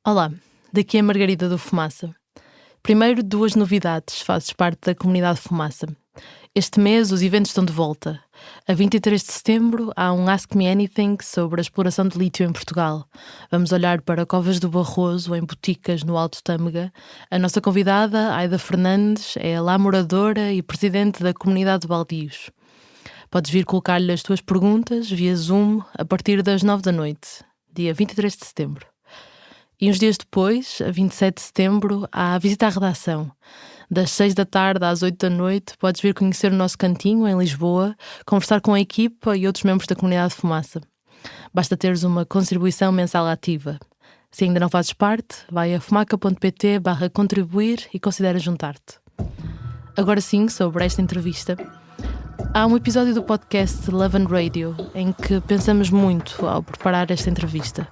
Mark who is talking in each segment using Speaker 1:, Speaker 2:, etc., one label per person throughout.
Speaker 1: Olá, daqui é a Margarida do Fumaça. Primeiro, duas novidades, fazes parte da comunidade Fumaça. Este mês os eventos estão de volta. A 23 de setembro há um Ask Me Anything sobre a exploração de lítio em Portugal. Vamos olhar para Covas do Barroso, em Boticas, no Alto Tâmega. A nossa convidada, Aida Fernandes, é lá moradora e presidente da comunidade de Baldios. Podes vir colocar-lhe as tuas perguntas via Zoom a partir das 9 da noite, dia 23 de setembro. E uns dias depois, a 27 de setembro, há a visita à redação. Das 6 da tarde às 8 da noite, podes vir conhecer o nosso cantinho em Lisboa, conversar com a equipa e outros membros da comunidade de Fumaça. Basta teres uma contribuição mensal ativa. Se ainda não fazes parte, vai a fumaca.pt/contribuir e considera juntar-te. Agora sim, sobre esta entrevista. Há um episódio do podcast Love and Radio em que pensamos muito ao preparar esta entrevista.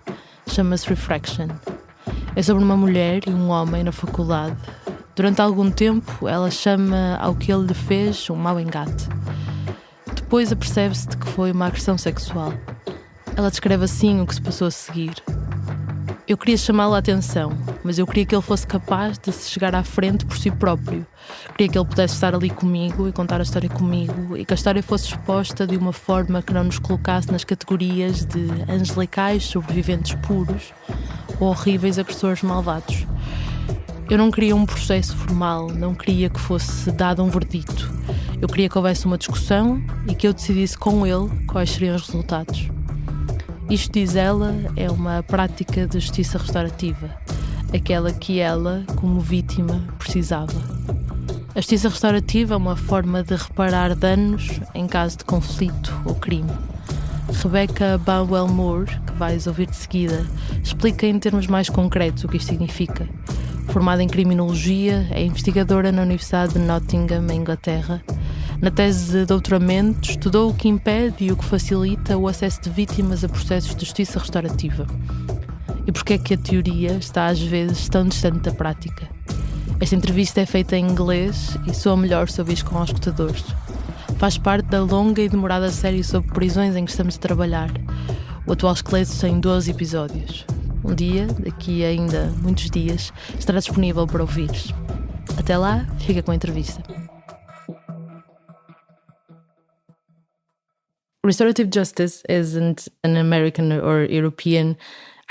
Speaker 1: Chama-se Refraction. É sobre uma mulher e um homem na faculdade. Durante algum tempo, ela chama ao que ele lhe fez um mau engate. Depois apercebe-se de que foi uma agressão sexual. Ela descreve assim o que se passou a seguir. Eu queria chamá-lo a atenção, mas eu queria que ele fosse capaz de se chegar à frente por si próprio. Queria que ele pudesse estar ali comigo e contar a história comigo e que a história fosse exposta de uma forma que não nos colocasse nas categorias de angelicais sobreviventes puros ou horríveis agressores malvados. Eu não queria um processo formal, não queria que fosse dado um verdito. Eu queria que houvesse uma discussão e que eu decidisse com ele quais seriam os resultados. Isto, diz ela, é uma prática de justiça restaurativa, aquela que ela, como vítima, precisava. A justiça restaurativa é uma forma de reparar danos em caso de conflito ou crime. Rebecca Banwell-Moore, que vais ouvir de seguida, explica em termos mais concretos o que isto significa. Formada em criminologia, é investigadora na Universidade de Nottingham, em Inglaterra. Na tese de doutoramento, estudou o que impede e o que facilita o acesso de vítimas a processos de justiça restaurativa. E porquê é que a teoria está às vezes tão distante da prática? Esta entrevista é feita em inglês e soa melhor se ouvires com os escutadores. Faz parte da longa e demorada série sobre prisões em que estamos a trabalhar. O atual esqueleto tem 12 episódios. Um dia, daqui a ainda muitos dias, estará disponível para ouvires. Até lá, fica com a entrevista. Restorative justice isn't an American or European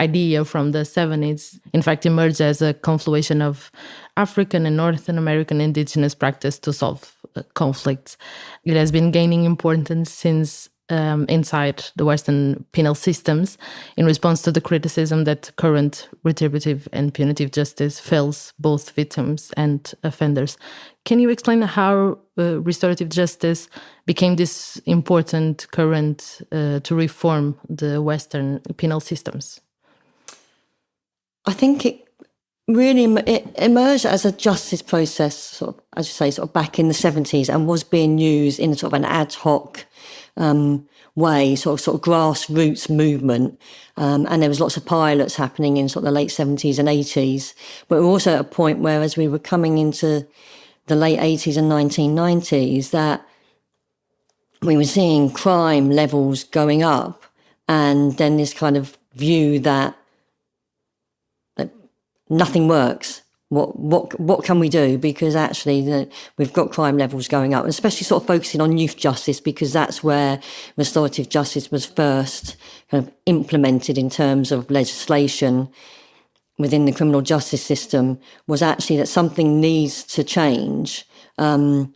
Speaker 1: idea from the 70s. In fact, emerged as a confluence of African and North American indigenous practice to solve conflicts. It has been gaining importance since inside the Western penal systems in response to the criticism that current retributive and punitive justice fails both victims and offenders. Can you explain how restorative justice became this important current to reform the Western penal systems?
Speaker 2: I think it emerged as a justice process, sort of, as you say, sort of back in the 70s, and was being used in sort of an ad hoc way, sort of grassroots movement. And there was lots of pilots happening in sort of the late 70s and 80s. But we're also at a point where, as we were coming into the late 80s and 1990s, that we were seeing crime levels going up, and then this kind of view that nothing works. What can we do? Because actually we've got crime levels going up, and especially sort of focusing on youth justice, because that's where restorative justice was first kind of implemented in terms of legislation within the criminal justice system, was actually that something needs to change. And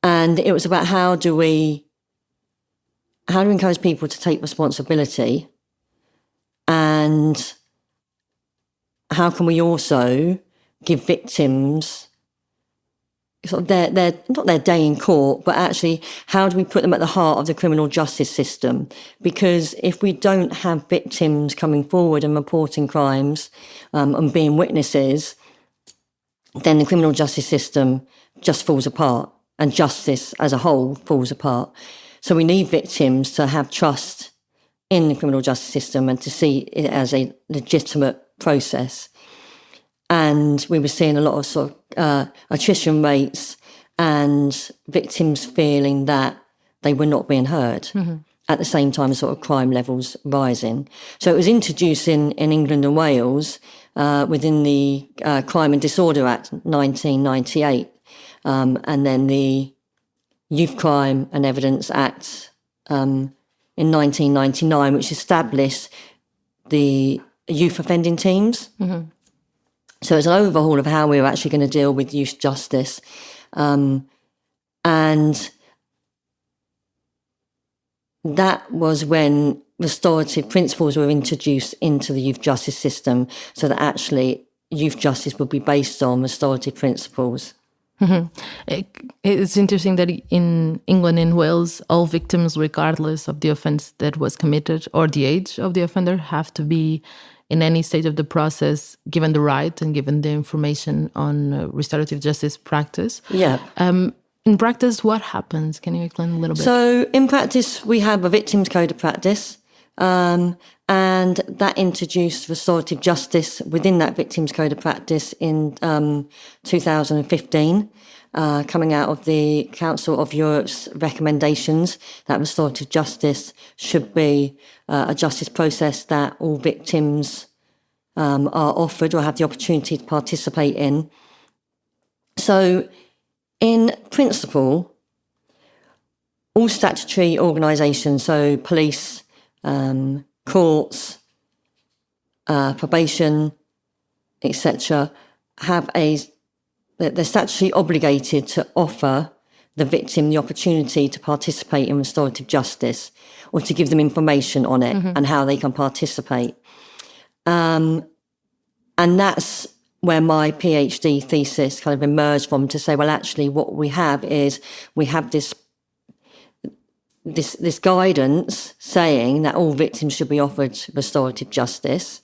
Speaker 2: it was about how do we encourage people to take responsibility, and how can we also give victims sort of their not their day in court, but actually how do we put them at the heart of the criminal justice system? Because if we don't have victims coming forward and reporting crimes and being witnesses, then the criminal justice system just falls apart, and justice as a whole falls apart. So we need victims to have trust in the criminal justice system and to see it as a legitimate process. And we were seeing a lot of sort of attrition rates and victims feeling that they were not being heard. Mm-hmm. at the same time as sort of crime levels rising. So it was introduced in England and Wales within the Crime and Disorder Act 1998, and then the Youth Crime and Evidence Act in 1999, which established the youth offending teams. Mm-hmm. So it's an overhaul of how we were actually going to deal with youth justice. And that was when restorative principles were introduced into the youth justice system, so that actually youth justice would be based on restorative principles.
Speaker 1: Mm-hmm. It's interesting that in England and Wales, all victims, regardless of the offence that was committed or the age of the offender, have to be, in any stage of the process, given the right and given the information on restorative justice practice.
Speaker 2: Yeah.
Speaker 1: In practice, what happens? Can you explain a little bit?
Speaker 2: So in practice, we have a victims code of practice, and that introduced restorative justice within that victims code of practice in 2015, coming out of the Council of Europe's recommendations that restorative justice should be a justice process that all victims are offered or have the opportunity to participate in. So in principle, all statutory organisations, so police, courts, probation, etc., they're statutorily obligated to offer the victim the opportunity to participate in restorative justice, or to give them information on it and how they can participate. And that's where my PhD thesis kind of emerged from, to say, well, actually what we have is we have this guidance saying that all victims should be offered restorative justice.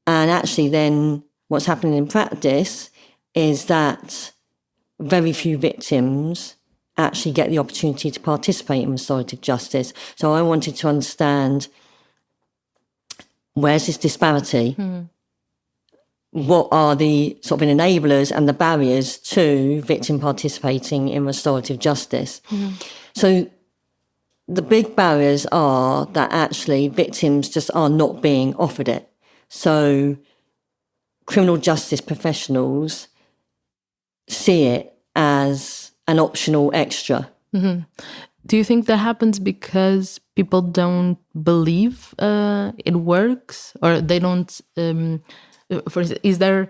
Speaker 2: And actually then what's happening in practice is that very few victims actually get the opportunity to participate in restorative justice. So I wanted to understand, where's this disparity? What are the sort of enablers and the barriers to victim participating in restorative justice? So the big barriers are that actually victims just are not being offered it. So criminal justice professionals see it as an optional extra.
Speaker 1: Do you think that happens because people don't believe it works, or they don't... for instance, is there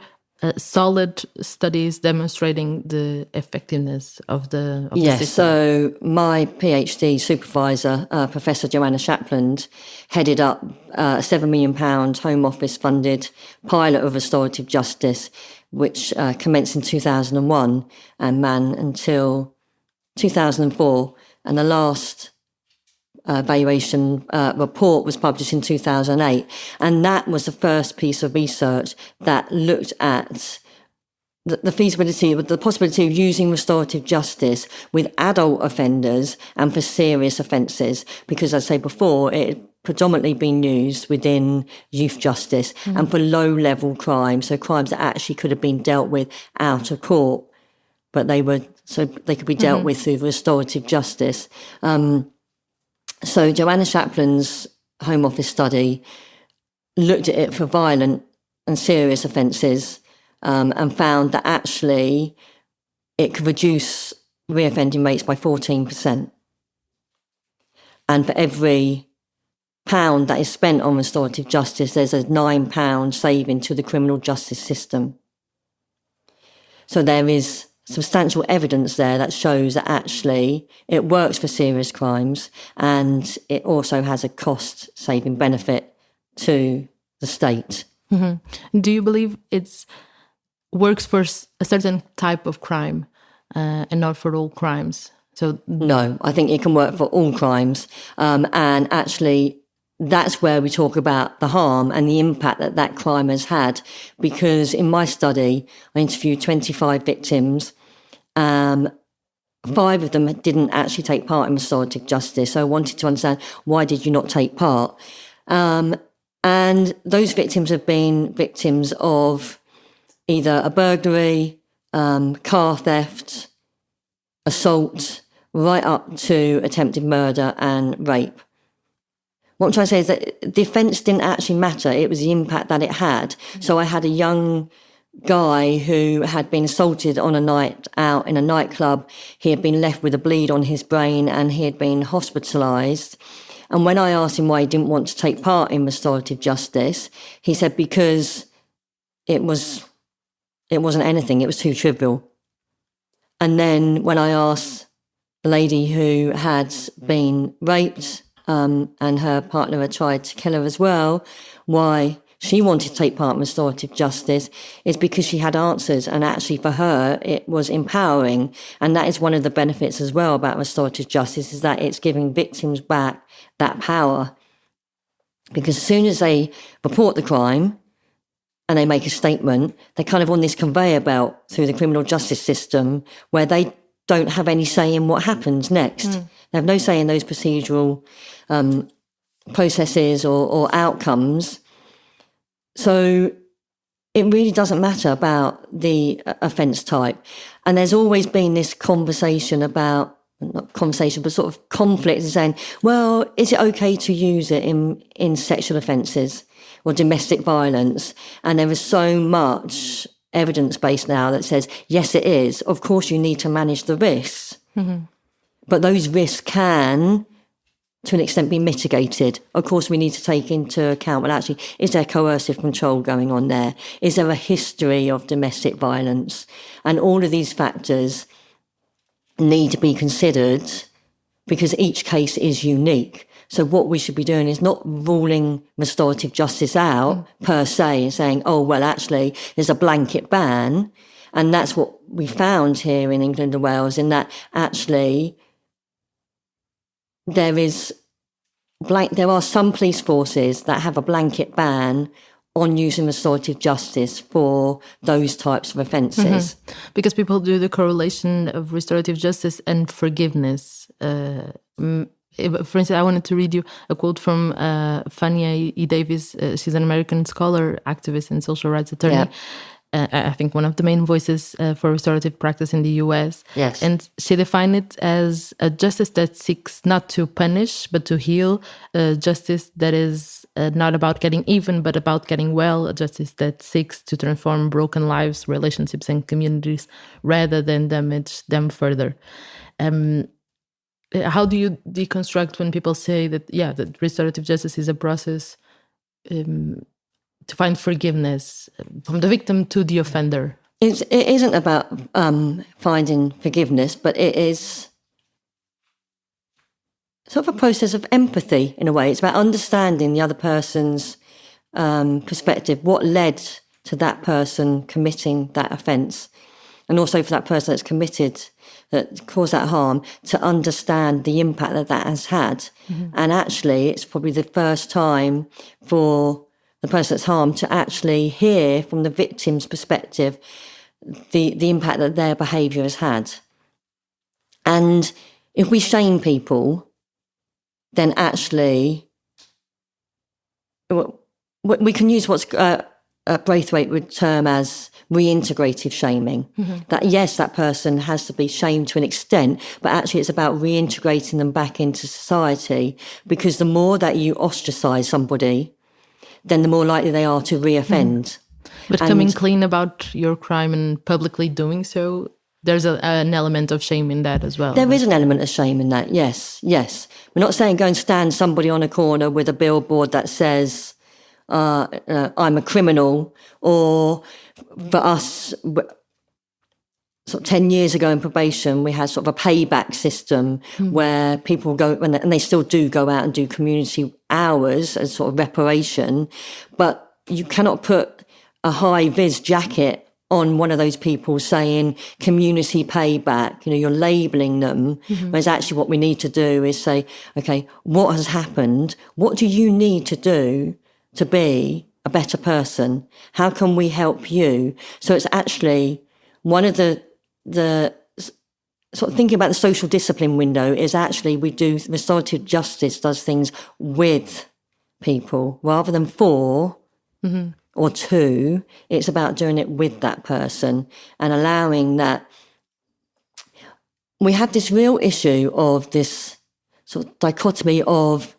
Speaker 1: solid studies demonstrating the effectiveness of the
Speaker 2: yes,
Speaker 1: system?
Speaker 2: So my PhD supervisor, Professor Joanna Shapland, headed up a £7 million Home Office funded pilot of restorative justice, which commenced in 2001 and ran until 2004. And the last valuation report was published in 2008. And that was the first piece of research that looked at the feasibility, the possibility of using restorative justice with adult offenders and for serious offences. Because, as I say before, it had predominantly been used within youth justice and for low-level crimes, so crimes that actually could have been dealt with out of court, but they could be dealt with through restorative justice. So Joanna Shapland's Home Office study looked at it for violent and serious offences and found that actually it could reduce reoffending rates by 14%. And for every £1 that is spent on restorative justice, there's a £9 saving to the criminal justice system. So there is substantial evidence there that shows that actually it works for serious crimes, and it also has a cost-saving benefit to the state.
Speaker 1: Do you believe it works for a certain type of crime and not for all crimes? So
Speaker 2: no, I think it can work for all crimes, and actually that's where we talk about the harm and the impact that that crime has had, because in my study I interviewed 25 victims. 5 of them didn't actually take part in restorative justice. So I wanted to understand, why did you not take part? And those victims have been victims of either a burglary, car theft, assault, right up to attempted murder and rape. What I'm trying to say is that the offence didn't actually matter. It was the impact that it had. So I had a young guy who had been assaulted on a night out in a nightclub. He had been left with a bleed on his brain and he had been hospitalised. And when I asked him why he didn't want to take part in restorative justice, he said because it wasn't anything, it was too trivial. And then when I asked the lady who had been raped and her partner had tried to kill her as well, why she wanted to take part in restorative justice, is because she had answers, and actually for her it was empowering. And that is one of the benefits as well about restorative justice, is that it's giving victims back that power. Because as soon as they report the crime and they make a statement, they're kind of on this conveyor belt through the criminal justice system where they don't have any say in what happens next. They have no say in those procedural processes or outcomes. So it really doesn't matter about the offence type. And there's always been this conversation about, not conversation, but sort of conflict, saying, well, is it okay to use it in sexual offences or domestic violence? And there is so much evidence-based now that says, yes, it is. Of course, you need to manage the risks. But those risks can, to an extent, be mitigated. Of course, we need to take into account, well, actually, is there coercive control going on there? Is there a history of domestic violence? And all of these factors need to be considered because each case is unique. So what we should be doing is not ruling restorative justice out per se and saying, oh, well, actually, there's a blanket ban. And that's what we found here in England and Wales, in that actually there are some police forces that have a blanket ban on using restorative justice for those types of offences.
Speaker 1: Because people do the correlation of restorative justice and forgiveness. For instance, I wanted to read you a quote from Fania E. Davis. She's an American scholar, activist, and social rights attorney.
Speaker 2: Yeah.
Speaker 1: I think one of the main voices for restorative practice in the US.
Speaker 2: Yes.
Speaker 1: And she defined it as a justice that seeks not to punish, but to heal, a justice that is not about getting even, but about getting well, a justice that seeks to transform broken lives, relationships, and communities rather than damage them further. How do you deconstruct when people say that, that restorative justice is a process to find forgiveness from the victim to the offender?
Speaker 2: It isn't about finding forgiveness, but it is sort of a process of empathy in a way. It's about understanding the other person's perspective, what led to that person committing that offence, and also for that person that's committed, that caused that harm, to understand the impact that that has had. And actually, it's probably the first time for the person that's harmed to actually hear from the victim's perspective the impact that their behaviour has had. And if we shame people, then actually we can use what's Braithwaite would term as reintegrative shaming. That yes, that person has to be shamed to an extent, but actually it's about reintegrating them back into society, because the more that you ostracise somebody, then the more likely they are to reoffend.
Speaker 1: But coming clean about your crime and publicly doing so, there's an element of shame in that as well.
Speaker 2: There is an element of shame in that, yes. We're not saying go and stand somebody on a corner with a billboard that says, I'm a criminal, or for us, sort of 10 years ago in probation, we had sort of a payback system where people go, and they still do go out and do community hours as sort of reparation, but you cannot put a high-vis jacket on one of those people saying community payback, you're labelling them, whereas actually what we need to do is say, okay, what has happened? What do you need to do to be a better person? How can we help you? So it's actually one of the sort of thinking about the social discipline window is actually restorative justice does things with people rather than for or to. It's about doing it with that person and allowing that we had this real issue of this sort of dichotomy of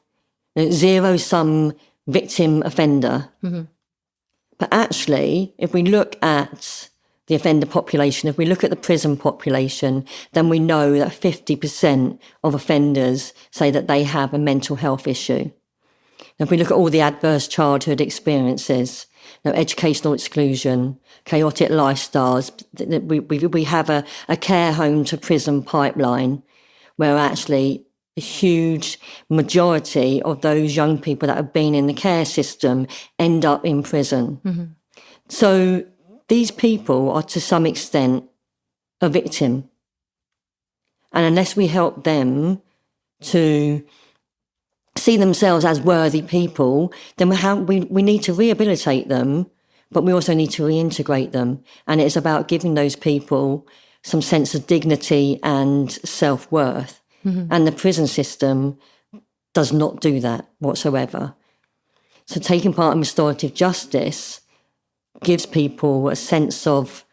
Speaker 2: zero-sum victim-offender. But actually, if we look at the offender population, if we look at the prison population, then we know that 50% of offenders say that they have a mental health issue. If we look at all the adverse childhood experiences, educational exclusion, chaotic lifestyles, we have a care home to prison pipeline where actually a huge majority of those young people that have been in the care system end up in prison. So these people are to some extent a victim. And unless we help them to see themselves as worthy people, then we need to rehabilitate them, but we also need to reintegrate them. And it's about giving those people some sense of dignity and self-worth. And the prison system does not do that whatsoever. So taking part in restorative justice gives people a sense of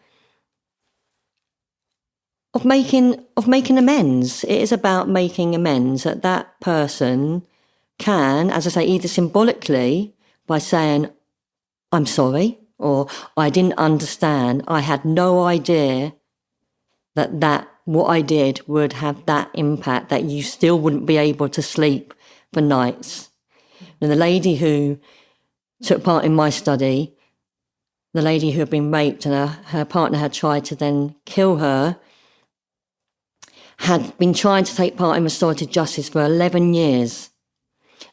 Speaker 2: making amends. It is about making amends, that person can, as I say, either symbolically by saying, I'm sorry, or I didn't understand, I had no idea that what I did would have that impact, that you still wouldn't be able to sleep for nights. And the lady who took part in my study, the lady who had been raped and her partner had tried to then kill her, had been trying to take part in restorative justice for 11 years.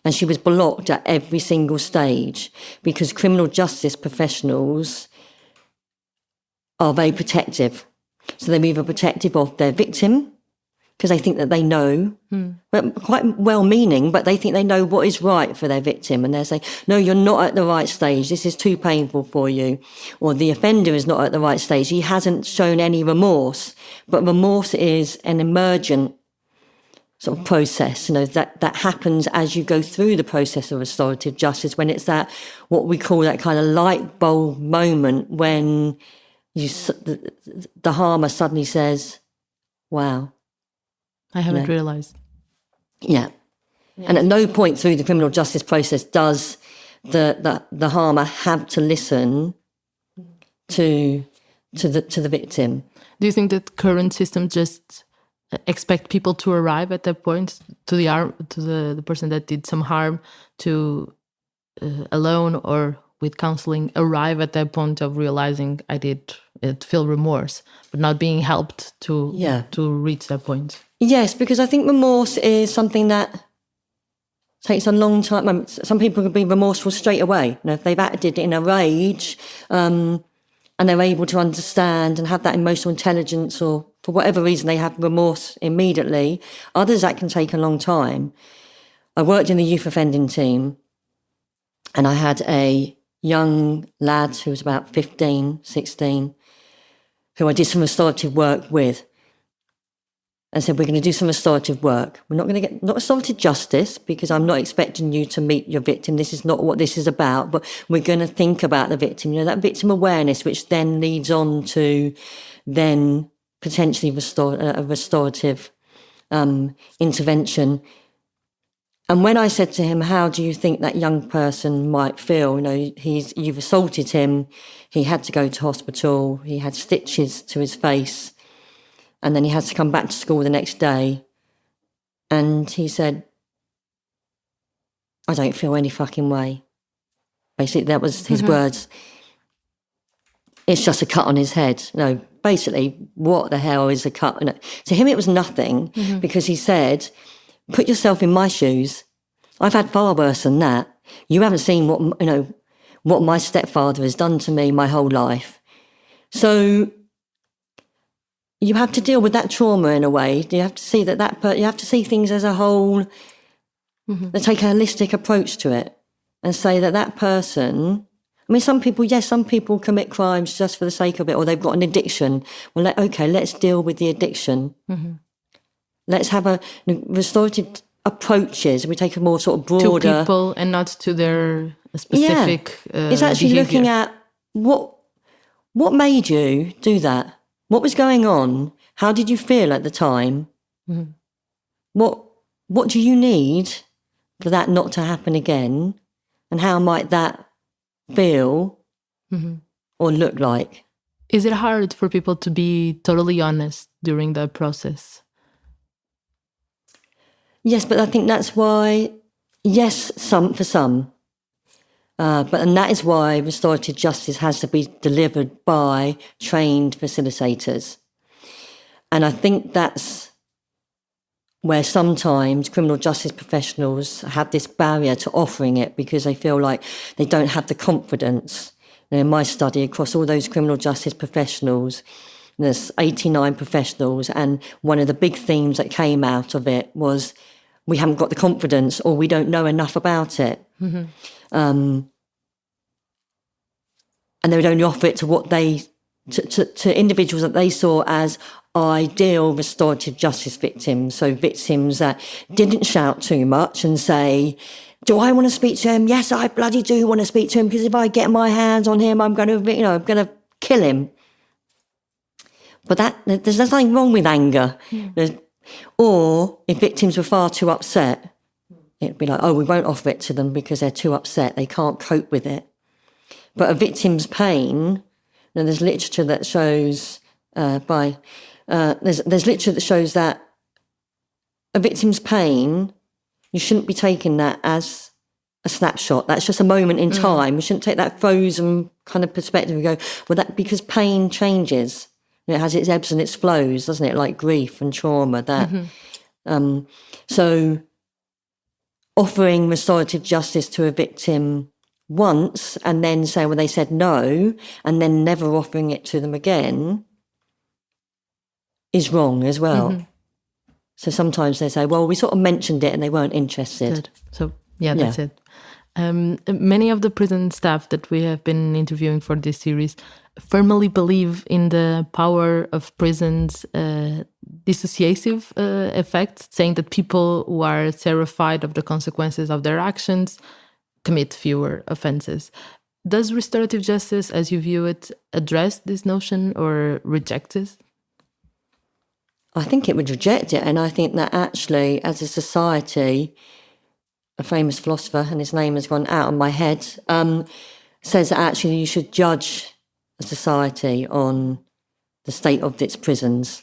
Speaker 2: And she was blocked at every single stage because criminal justice professionals are very protective. So they're either protective of their victim, because they think that they know, but quite well-meaning, but they think they know what is right for their victim. And they say, no, you're not at the right stage. This is too painful for you. Or the offender is not at the right stage. He hasn't shown any remorse. But remorse is an emergent sort of process, that happens as you go through the process of restorative justice, when it's that, what we call that kind of light bulb moment when the harmer suddenly says, wow.
Speaker 1: I haven't realised.
Speaker 2: Yeah. And at no point through the criminal justice process does the harmer have to listen to the victim.
Speaker 1: Do you think that current system just expect people to arrive at that point, to the person that did some harm, to alone or with counseling arrive at that point of realizing I did feel remorse, but not being helped to reach that point?
Speaker 2: Yes, because I think remorse is something that takes a long time. Some people can be remorseful straight away. If they've acted in a rage and they're able to understand and have that emotional intelligence, or for whatever reason they have remorse immediately. Others, that can take a long time. I worked in the youth offending team and I had a young lad who was about 15, 16, who I did some restorative work with. I said, we're going to do some restorative work. We're not going to get, not restorative justice, because I'm not expecting you to meet your victim. This is not what this is about, but we're going to think about the victim, that victim awareness, which then leads on to then potentially a restorative intervention. And when I said to him, how do you think that young person might feel? You've assaulted him. He had to go to hospital. He had stitches to his face. And then he had to come back to school the next day. And he said, I don't feel any fucking way. Basically, that was his words. It's just a cut on his head. Basically, what the hell is a cut? To him, it was nothing, because he said, put yourself in my shoes. I've had far worse than that. You haven't seen what my stepfather has done to me my whole life. So you have to deal with that trauma in a way. You have to see you have to see things as a whole, and take a holistic approach to it, and say that person. Some people commit crimes just for the sake of it, or they've got an addiction. Well, okay, let's deal with the addiction. Let's have a restorative approaches. We take a more sort of broader
Speaker 1: to people and not to their specific.
Speaker 2: It's actually
Speaker 1: behavior.
Speaker 2: Looking at what made you do that. What was going on? how did you feel at the time? Mm-hmm. What do you need for that not to happen again? And how might that feel or look like?
Speaker 1: Is it hard for people to be totally honest during the process?
Speaker 2: Yes, but I think that's why, yes, for some. And that is why restorative justice has to be delivered by trained facilitators. And I think that's where sometimes criminal justice professionals have this barrier to offering it because they feel like they don't have the confidence. In my study, across all those criminal justice professionals, there's 89 professionals, and one of the big themes that came out of it was we haven't got the confidence or we don't know enough about it. Mm-hmm. And they would only offer it to individuals that they saw as ideal restorative justice victims. So victims that didn't shout too much and say, do I want to speak to him? Yes, I bloody do want to speak to him, because if I get my hands on him, I'm going to kill him. But there's nothing wrong with anger. Or if victims were far too upset, it'd be like, oh, we won't offer it to them because they're too upset. They can't cope with it. But a victim's pain, there's literature that shows there's literature that shows that a victim's pain, you shouldn't be taking that as a snapshot. That's just a moment in time. We shouldn't take that frozen kind of perspective and go, well, that because pain changes. It has its ebbs and its flows, doesn't it? Like grief and trauma. So offering restorative justice to a victim once and then say, well, they said no, and then never offering it to them again is wrong as well. Mm-hmm. So sometimes they say, well, we sort of mentioned it and they weren't interested.
Speaker 1: Good. So, that's it. Many of the prison staff that we have been interviewing for this series firmly believe in the power of prisons' dissociative effect, saying that people who are terrified of the consequences of their actions commit fewer offenses. Does restorative justice, as you view it, address this notion or reject it?
Speaker 2: I think it would reject it, and I think that actually, as a society, a famous philosopher, and his name has gone out of my head, says that actually you should judge a society on the state of its prisons.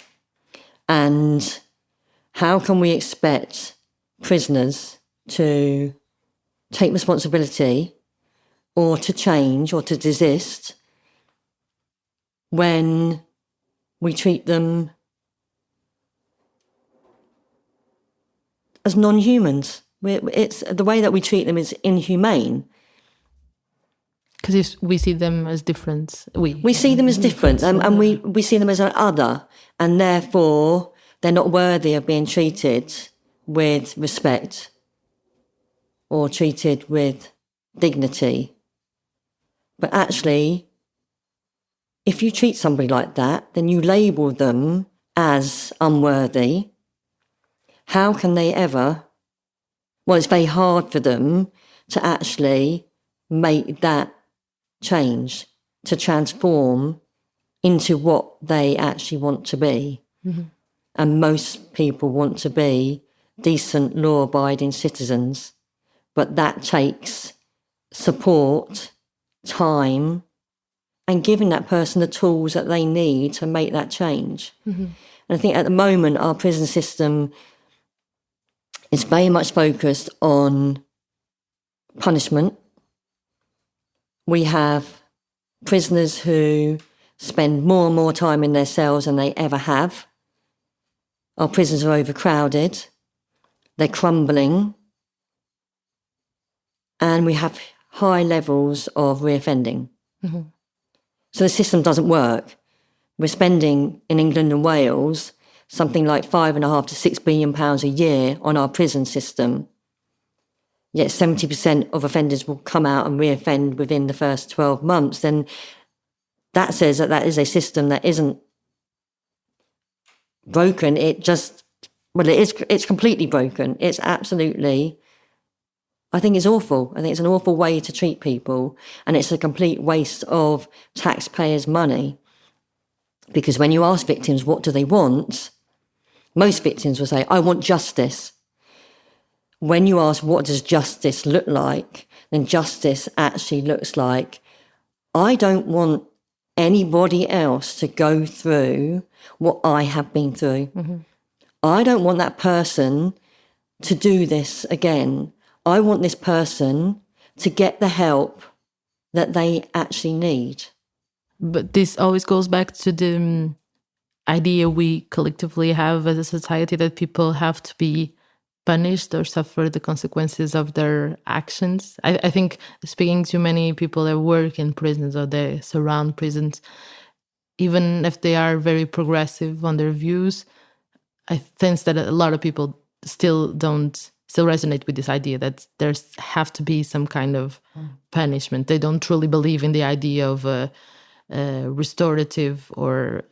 Speaker 2: And how can we expect prisoners to take responsibility or to change or to desist when we treat them as non-humans? It's the way that we treat them is inhumane.
Speaker 1: Because we see them as different.
Speaker 2: We see them as different, and we see them as an other, and therefore they're not worthy of being treated with respect or treated with dignity. But actually, if you treat somebody like that, then you label them as unworthy. How can they ever? Well, it's very hard for them to actually make that change, to transform into what they actually want to be. Mm-hmm. And most people want to be decent, law-abiding citizens, but that takes support, time, and giving that person the tools that they need to make that change. Mm-hmm. And I think at the moment our prison system is very much focused on punishment. We have prisoners who spend more and more time in their cells than they ever have. Our prisons are overcrowded. They're crumbling. And we have high levels of reoffending. Mm-hmm. So the system doesn't work. We're spending in England and Wales something like £5.5 to £6 billion a year on our prison system. Yet 70% of offenders will come out and reoffend within the first 12 months. Then that says that is a system that isn't broken. It's completely broken. It's absolutely, I think it's awful. I think it's an awful way to treat people, and it's a complete waste of taxpayers' money. Because when you ask victims what do they want, most victims will say, I want justice. When you ask what does justice look like, then justice actually looks like, I don't want anybody else to go through what I have been through. Mm-hmm. I don't want that person to do this again. I want this person to get the help that they actually need.
Speaker 1: But this always goes back to the idea we collectively have as a society that people have to be punished or suffer the consequences of their actions. I think speaking to many people that work in prisons or they surround prisons, even if they are very progressive on their views, I sense that a lot of people still resonate with this idea that there's have to be some kind of punishment. They don't truly believe in the idea of a restorative or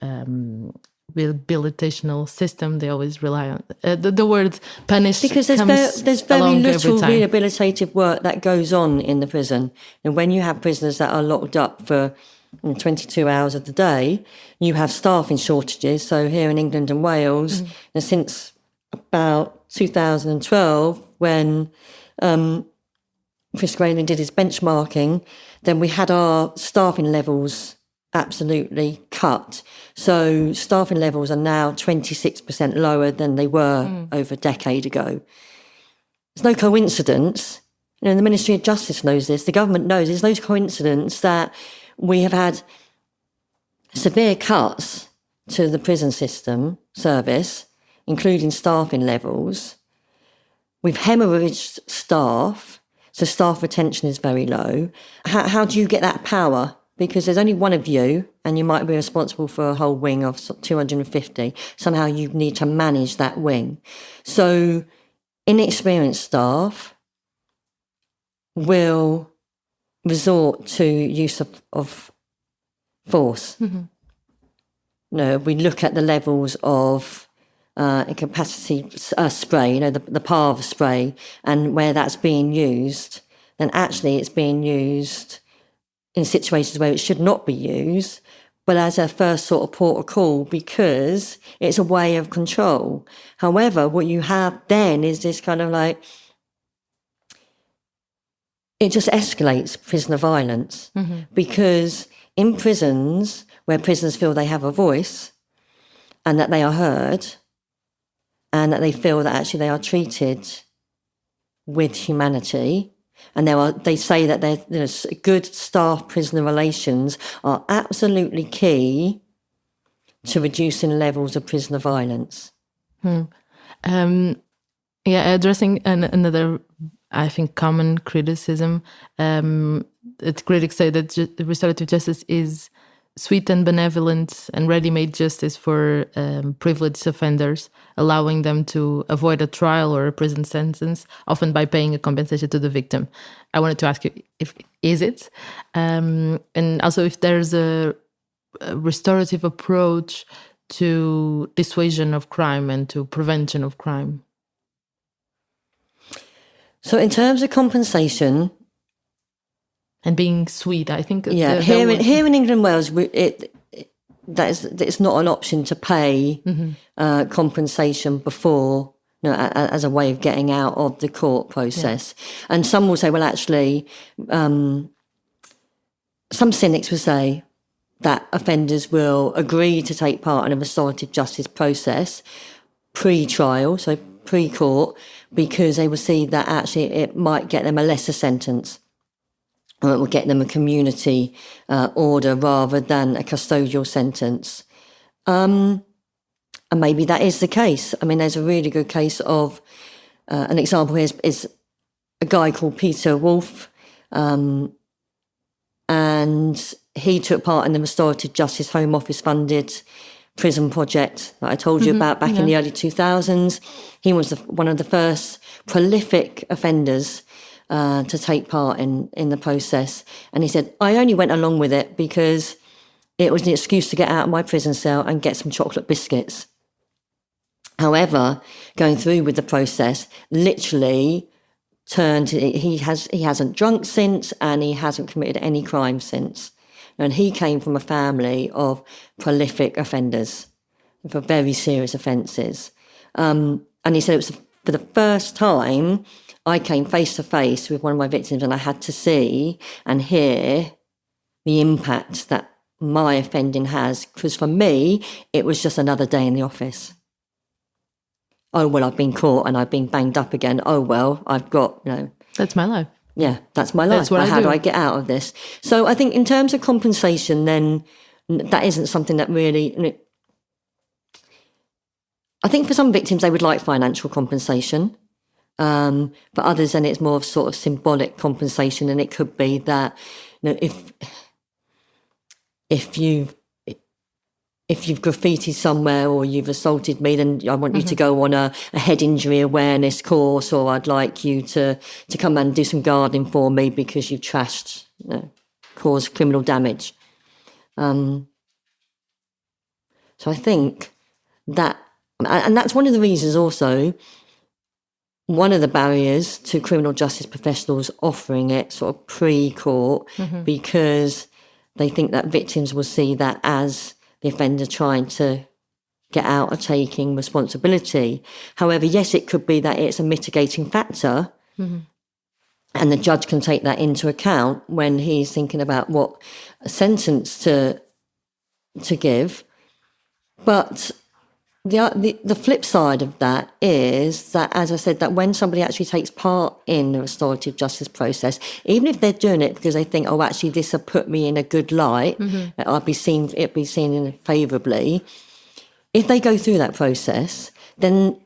Speaker 1: rehabilitational system. They always rely on the word punish,
Speaker 2: because there's very little rehabilitative work that goes on in the prison. And when you have prisoners that are locked up for 22 hours of the day, you have staffing shortages. So here in England and Wales, and since about 2012, when Chris Grayling did his benchmarking, then we had our staffing levels absolutely cut. So staffing levels are now 26% lower than they were over a decade ago. It's no coincidence, the Ministry of Justice knows this, the government knows, it's no coincidence that we have had severe cuts to the prison system service, including staffing levels. We've hemorrhaged staff, so staff retention is very low. How do you get that power? Because there's only one of you, and you might be responsible for a whole wing of 250. Somehow you need to manage that wing. So inexperienced staff will resort to use of force. Mm-hmm. We look at the levels of incapacity spray, the PAV spray, and where that's being used, then actually it's being used in situations where it should not be used, but as a first sort of port of call, because it's a way of control. However, what you have then is this kind of it just escalates prisoner violence, because in prisons where prisoners feel they have a voice and that they are heard and that they feel that actually they are treated with humanity, and they say that there's good staff-prisoner relations are absolutely key to reducing levels of prisoner violence.
Speaker 1: Addressing another, I think, common criticism. Critics say that restorative justice is sweet and benevolent and ready-made justice for privileged offenders, allowing them to avoid a trial or a prison sentence, often by paying a compensation to the victim. I wanted to ask you, is it? And also if there's a restorative approach to dissuasion of crime and to prevention of crime.
Speaker 2: So in terms of compensation...
Speaker 1: And being sweet, I think...
Speaker 2: Here in England and Wales, it's not an option to pay compensation before, as a way of getting out of the court process. Yeah. And some will say, well, actually, some cynics will say that offenders will agree to take part in a restorative justice process pre-trial, so pre-court, because they will see that actually it might get them a lesser sentence, or it will get them a community order rather than a custodial sentence. And maybe that is the case. I mean, there's a really good case of, an example here is a guy called Peter Wolf, and he took part in the Restorative Justice Home Office funded prison project that I told you about back in the early 2000s. He was one of the first prolific offenders to take part in the process. And he said, I only went along with it because it was an excuse to get out of my prison cell and get some chocolate biscuits. However, going through with the process literally turned, he hasn't drunk since, and he hasn't committed any crime since. And he came from a family of prolific offenders for very serious offences. And he said it was for the first time I came face to face with one of my victims and I had to see and hear the impact that my offending has. Because for me, it was just another day in the office. Oh, well, I've been caught and I've been banged up again. Oh, well, I've got,
Speaker 1: That's my life.
Speaker 2: Yeah, that's my life.
Speaker 1: That's what I
Speaker 2: how
Speaker 1: do.
Speaker 2: do I get out of this? So I think in terms of compensation, then that isn't something that really... I think for some victims, they would like financial compensation. For others, then it's more of sort of symbolic compensation. And it could be that, if you've graffitied somewhere or you've assaulted me, then I want you to go on a head injury awareness course, or I'd like you to come and do some gardening for me because you've trashed, caused criminal damage. So I think that, and that's one of the reasons also, one of the barriers to criminal justice professionals offering it sort of pre-court, because they think that victims will see that as the offender trying to get out of taking responsibility. However, yes, it could be that it's a mitigating factor, and the judge can take that into account when he's thinking about what sentence to give. But the flip side of that is that, as I said, that when somebody actually takes part in the restorative justice process, even if they're doing it because they think, oh, actually, this will put me in a good light, it'll be seen favourably. If they go through that process, then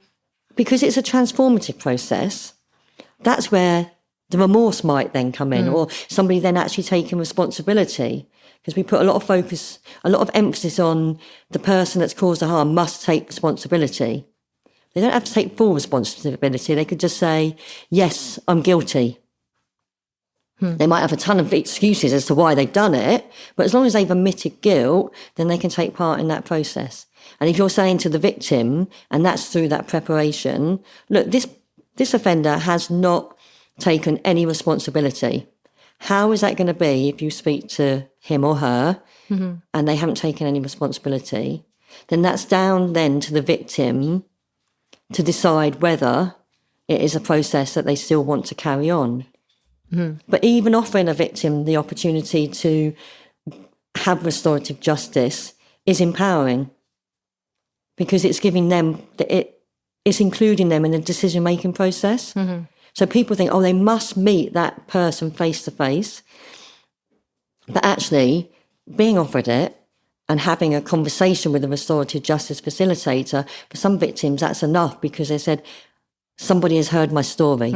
Speaker 2: because it's a transformative process, that's where the remorse might then come in, or somebody then actually taking responsibility. Because we put a lot of emphasis on the person that's caused the harm must take responsibility. They don't have to take full responsibility. They could just say, yes, I'm guilty. They might have a ton of excuses as to why they've done it, but as long as they've admitted guilt, then they can take part in that process. And if you're saying to the victim, and that's through that preparation, look, this offender has not taken any responsibility. How is that going to be if you speak to him or her and they haven't taken any responsibility? Then that's down then to the victim to decide whether it is a process that they still want to carry on. But even offering a victim the opportunity to have restorative justice is empowering, because it's giving them, it's including them in the decision-making process. So people think, oh, they must meet that person face to face. But actually, being offered it and having a conversation with a restorative justice facilitator, for some victims, that's enough, because they said, somebody has heard my story.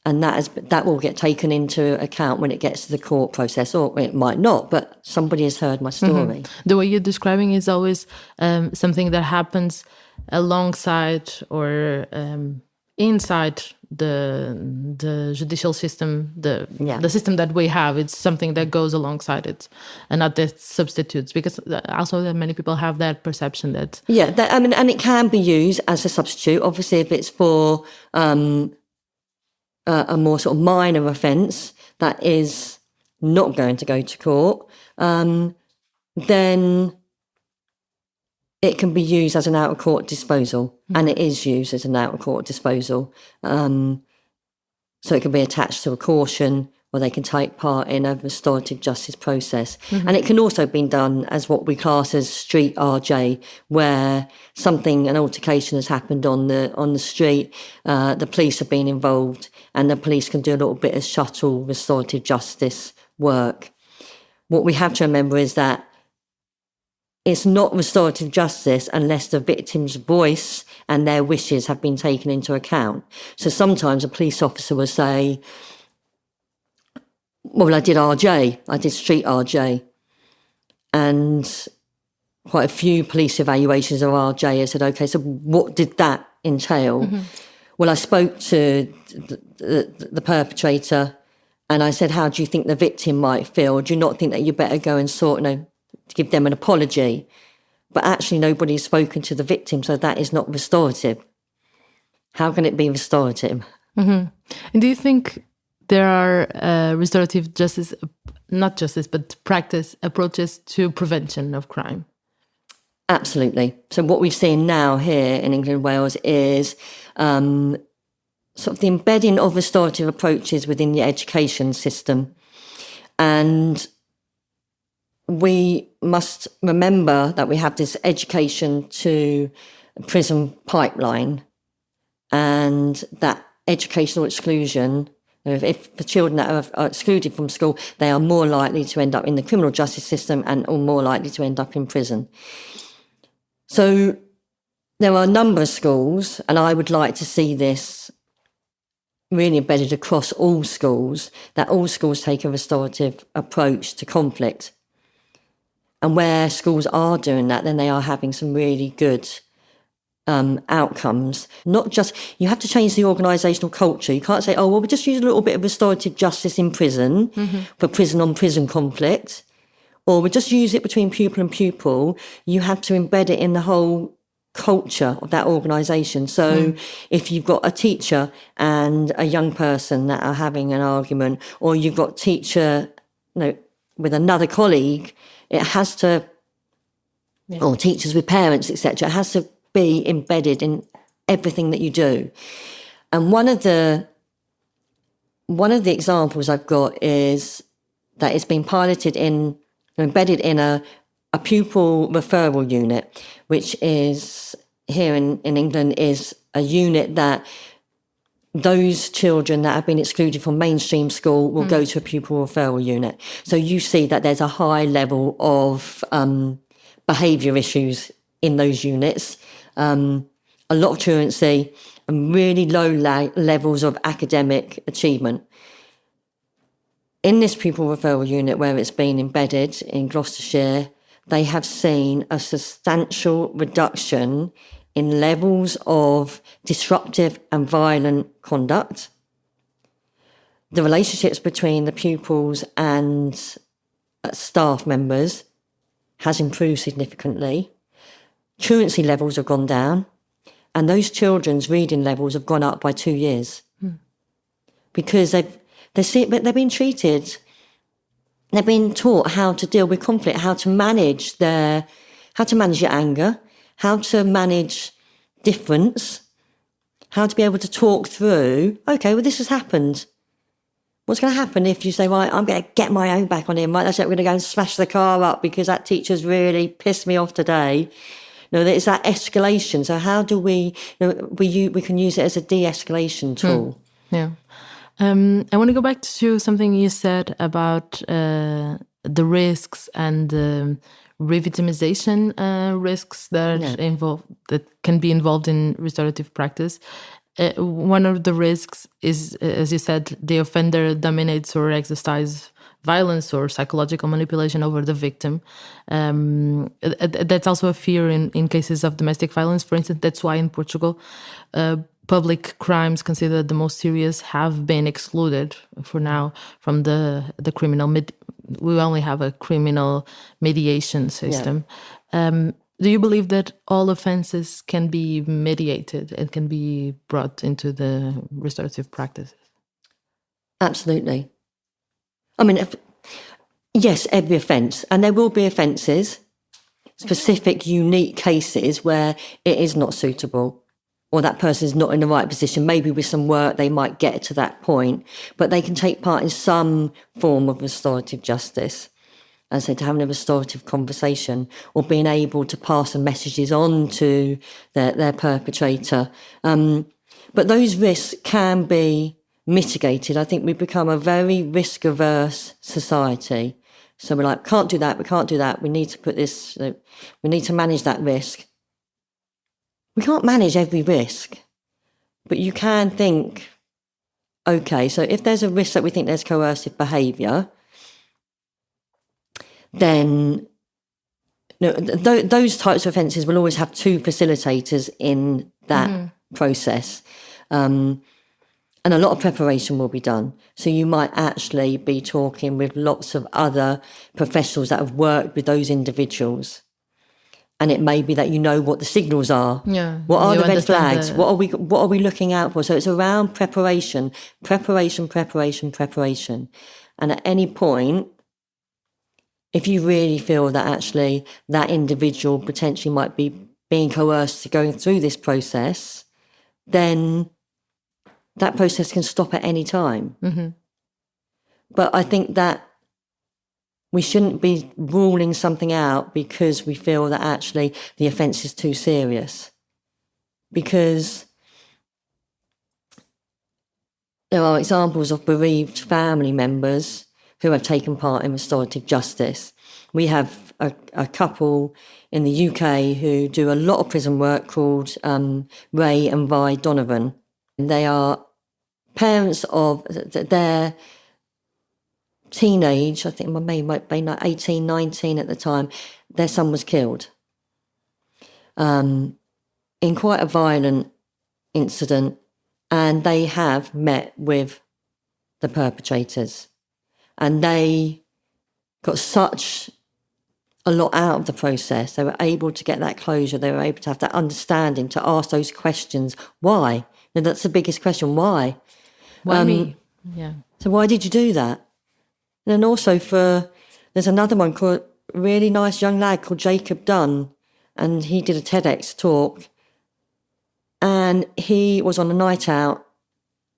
Speaker 2: And that will get taken into account when it gets to the court process, or it might not, but somebody has heard my story.
Speaker 1: The way you're describing is always something that happens alongside or inside the judicial system, the system that we have. It's something that goes alongside it, and not that substitutes. Because also that many people have that perception that
Speaker 2: and it can be used as a substitute. Obviously, if it's for a more sort of minor offence that is not going to go to court, then it can be used as an out-of-court disposal, and it is used as an out-of-court disposal. So it can be attached to a caution, or they can take part in a restorative justice process. And it can also be done as what we class as street RJ, where an altercation has happened on the street, the police have been involved, and the police can do a little bit of shuttle restorative justice work. What we have to remember is that it's not restorative justice unless the victim's voice and their wishes have been taken into account. So sometimes a police officer will say, well, I did street RJ. And quite a few police evaluations of RJ have said, okay, so what did that entail? Well, I spoke to the perpetrator and I said, how do you think the victim might feel? Do you not think that you better go and give them an apology? But actually nobody's spoken to the victim, so that is not restorative. How can it be restorative?
Speaker 1: And do you think there are restorative justice, not justice, but practice approaches to prevention of crime.
Speaker 2: Absolutely. So what we've seen now here in England and Wales is sort of the embedding of restorative approaches within the education system. And we must remember that we have this education to prison pipeline, and that educational exclusion, if the children that are excluded from school, they are more likely to end up in the criminal justice system and are more likely to end up in prison. So there are a number of schools, and I would like to see this really embedded across all schools, that all schools take a restorative approach to conflict. And where schools are doing that, then they are having some really good outcomes. Not just, you have to change the organisational culture. You can't say, oh, well, we just use a little bit of restorative justice in prison for prison-on-prison conflict, or we just use it between pupil and pupil. You have to embed it in the whole culture of that organisation. So if you've got a teacher and a young person that are having an argument, or you've got teacher, with another colleague, it has to, or teachers with parents, etc., it has to be embedded in everything that you do. And one of the examples I've got is that it's been embedded in a pupil referral unit, which is here in England is a unit that those children that have been excluded from mainstream school will go to a pupil referral unit. So you see that there's a high level of behaviour issues in those units, a lot of truancy, and really low levels of academic achievement. In this pupil referral unit where it's been embedded in Gloucestershire, they have seen a substantial reduction in levels of disruptive and violent conduct. The relationships between the pupils and staff members has improved significantly. Truancy levels have gone down, and those children's reading levels have gone up by 2 years. Because they've been treated, they've been taught how to deal with conflict, how to manage your anger, how to manage difference, how to be able to talk through, okay, well, this has happened. What's going to happen if you say, right, I'm going to get my own back on him, right, that's it, we're going to go and smash the car up because that teacher's really pissed me off today. There's that escalation. So how do we can use it as a de-escalation tool.
Speaker 1: Yeah. I want to go back to something you said about the risks and the revictimization risks that can be involved in restorative practice. One of the risks is, as you said, the offender dominates or exercises violence or psychological manipulation over the victim. That's also a fear in cases of domestic violence. For instance, that's why in Portugal, public crimes considered the most serious have been excluded for now from the criminal. We only have a criminal mediation system. Do you believe that all offences can be mediated and can be brought into the restorative practices?
Speaker 2: Absolutely. I mean, yes, every offence. And there will be offences, specific, unique cases where it is not suitable or that person is not in the right position. Maybe with some work they might get to that point, but they can take part in some form of restorative justice. As I said, having a restorative conversation or being able to pass the messages on to their perpetrator. But those risks can be mitigated. I think we've become a very risk-averse society. So we're like, can't do that, we can't do that. We need to we need to manage that risk. We can't manage every risk, but you can think, okay, so if there's a risk that we think there's coercive behaviour, then those types of offences will always have two facilitators in that process. And a lot of preparation will be done. So you might actually be talking with lots of other professionals that have worked with those individuals. And it may be that you know what the signals are.
Speaker 1: Yeah.
Speaker 2: What are
Speaker 1: You
Speaker 2: the red
Speaker 1: understand
Speaker 2: flags? What are we looking out for? So it's around preparation. And at any point, if you really feel that actually that individual potentially might be being coerced to going through this process, then that process can stop at any time.
Speaker 1: Mm-hmm.
Speaker 2: But I think that we shouldn't be ruling something out because we feel that actually the offence is too serious. Because there are examples of bereaved family members who have taken part in restorative justice. We have a couple in the UK who do a lot of prison work called Ray and Vi Donovan. And they are parents of their teenage, I think my mate might be like 18, 19 at the time, their son was killed in quite a violent incident, and they have met with the perpetrators, and they got such a lot out of the process. They were able to get that closure. They were able to have that understanding, to ask those questions. Why? And that's the biggest question. Why?
Speaker 1: Why me? Yeah.
Speaker 2: So why did you do that? And then also there's another one called, really nice young lad called Jacob Dunn, and he did a TEDx talk, and he was on a night out,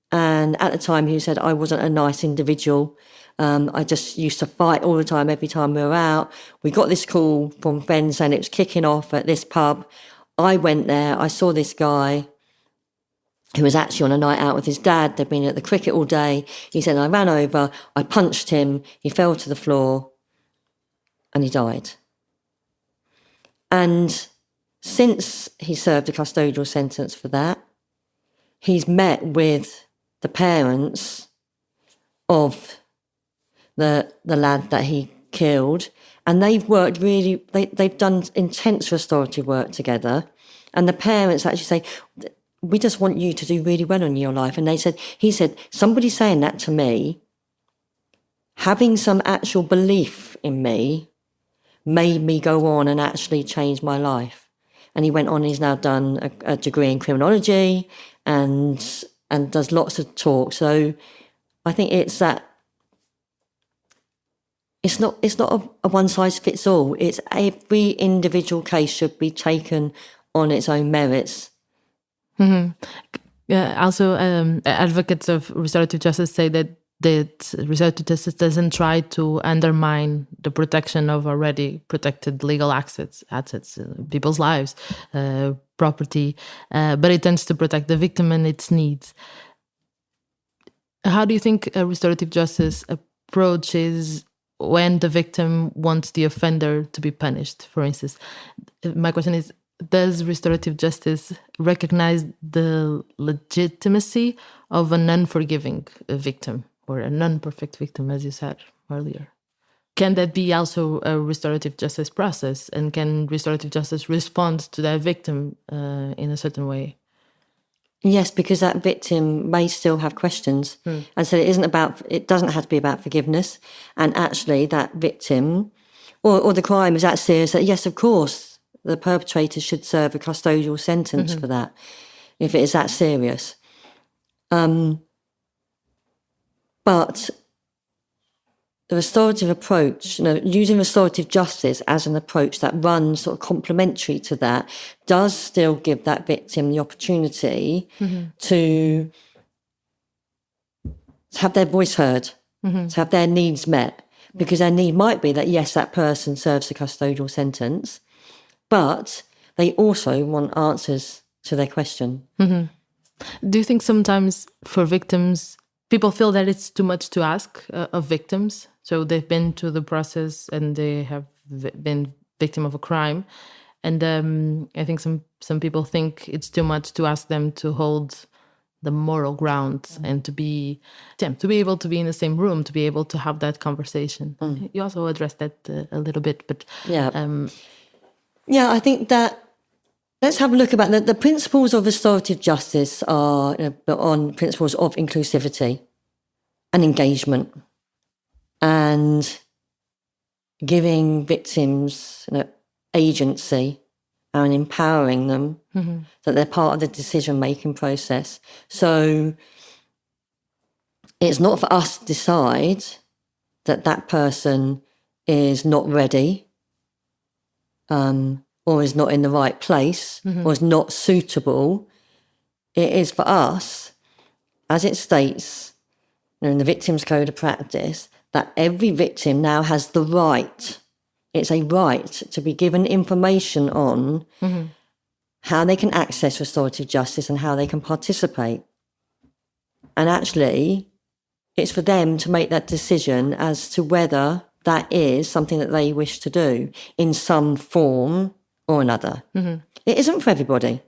Speaker 2: and at the time he said, I wasn't a nice individual. I just used to fight all the time, every time we were out. We got this call from friends saying it was kicking off at this pub. I went there, I saw this guy who was actually on a night out with his dad. They'd been at the cricket all day. He said, I ran over, I punched him, he fell to the floor, and he died. And since he served a custodial sentence for that, he's met with the parents of the lad that he killed, and they've worked really, they've done intense restorative work together. And the parents actually say, we just want you to do really well in your life. And he said, somebody saying that to me, having some actual belief in me, made me go on and actually change my life. And he went on, he's now done a degree in criminology and does lots of talk. So I think it's that, it's not a one size fits all. It's every individual case should be taken on its own merits.
Speaker 1: Mm-hmm. Also, advocates of restorative justice say that restorative justice doesn't try to undermine the protection of already protected legal assets, people's lives, property, but it tends to protect the victim and its needs. How do you think a restorative justice approach is when the victim wants the offender to be punished? For instance, my question is, does restorative justice recognize the legitimacy of an unforgiving victim or a non-perfect victim, as you said earlier? Can that be also a restorative justice process? And can restorative justice respond to that victim in a certain way?
Speaker 2: Yes, because that victim may still have questions. And so it doesn't have to be about forgiveness. And actually that victim or the crime is that serious that, yes, of course, the perpetrator should serve a custodial sentence for that, if it is that serious. But the restorative approach, using restorative justice as an approach that runs sort of complementary to that, does still give that victim the opportunity to have their voice heard, to have their needs met. Because their need might be that, yes, that person serves a custodial sentence, but they also want answers to their question.
Speaker 1: Do you think sometimes for victims, people feel that it's too much to ask of victims? So they've been through the process and they have been victim of a crime. And I think some people think it's too much to ask them to hold the moral ground and to be able to be in the same room, to be able to have that conversation. You also addressed that a little bit, but...
Speaker 2: Yeah, I think that let's have a look about the principles of restorative justice are on principles of inclusivity and engagement and giving victims agency and empowering them, that they're part of the decision-making process. So it's not for us to decide that that person is not ready, or is not in the right place, or is not suitable. It is for us, as it states in the Victims Code of Practice, that every victim now has the right, it's a right to be given information on how they can access restorative justice and how they can participate. And actually, it's for them to make that decision as to whether that is something that they wish to do in some form or another. It isn't for everybody.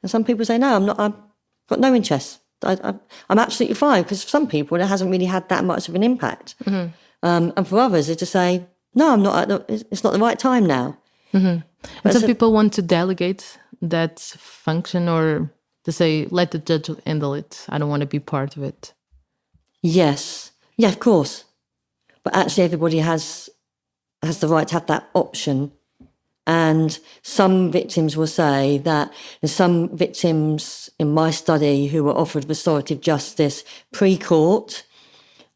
Speaker 2: And some people say, no, I've got no interest. I'm absolutely fine, because for some people, it hasn't really had that much of an impact. And for others, it's to say, no, I'm not. It's not the right time now.
Speaker 1: And some people want to delegate that function, or to say, let the judge handle it. I don't want to be part of it.
Speaker 2: Yes. Yeah, of course. But actually, everybody has the right to have that option. And some victims will say that there's some victims in my study who were offered restorative justice pre-court,